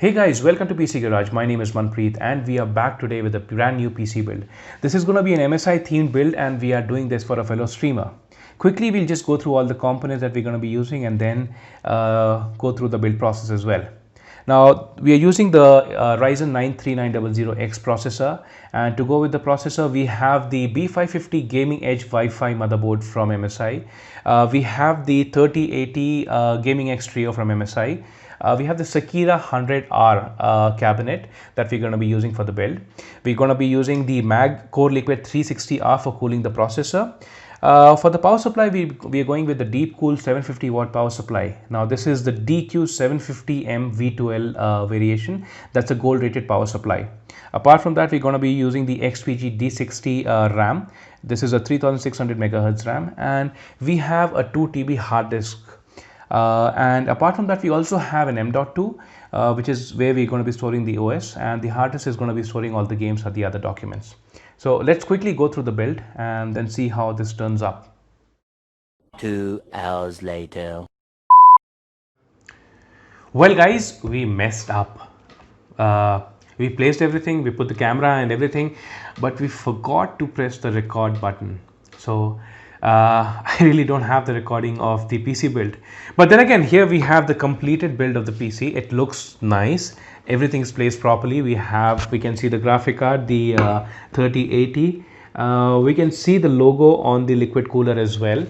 Hey guys, welcome to PC Garage. My name is Manpreet and we are back today with a brand new PC build. This is going to be an MSI themed build and we are doing this for a fellow streamer. Quickly, we'll just go through all the components that we're going to be using and then go through the build process as well. Now, we are using the Ryzen 9 3900X processor, and to go with the processor, we have the B550 Gaming Edge Wi-Fi motherboard from MSI. We have the 3080 Gaming X Trio from MSI. We have the Sakira 100R cabinet that we're going to be using for the build. We're going to be using the MAG Core Liquid 360R for cooling the processor. For the power supply, we are going with the Deepcool 750 watt power supply. Now this is the DQ750M V2L variation. That's a gold rated power supply. Apart from that, we're going to be using the XPG D60 RAM. This is a 3600 megahertz RAM, and we have a 2 TB hard disk. And apart from that, we also have an M.2, which is where we're going to be storing the OS, and the hard disk is going to be storing all the games or the other documents. So let's quickly go through the build and then see how this turns up. 2 hours later. Well guys, we messed up. We placed everything, we put the camera and everything, but we forgot to press the record button. So I really don't have the recording of the PC build. But then again, here we have the completed build of the PC. It looks nice. Everything's placed properly. We can see the graphic card, the 3080. We can see the logo on the liquid cooler as well.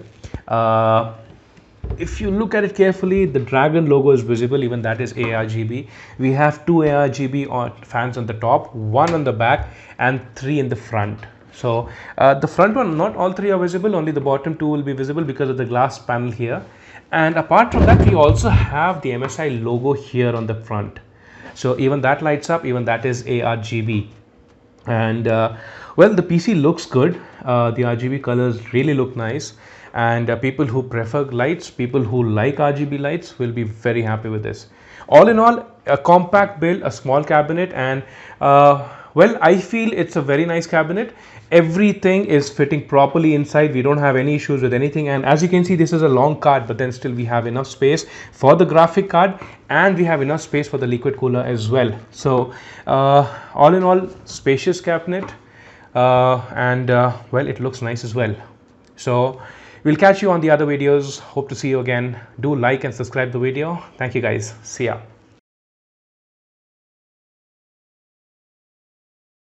If you look at it carefully, the Dragon logo is visible, even that is ARGB. We have two ARGB fans on the top, one on the back and three in the front. So the front one, not all three are visible, only the bottom two will be visible because of the glass panel here. And apart from that, we also have the MSI logo here on the front. So even that lights up, even that is ARGB. And well, the PC looks good. The RGB colors really look nice. And people who prefer lights, people who like RGB lights will be very happy with this. All in all, a compact build, a small cabinet, and well, I feel it's a very nice cabinet. Everything is fitting properly inside. We don't have any issues with anything, and as you can see, this is a long card, but then still we have enough space for the graphic card and we have enough space for the liquid cooler as well. So all in all, spacious cabinet, and well, it looks nice as well. So we'll catch you on the other videos. Hope to see you again. Do like and subscribe the video. Thank you guys. See ya.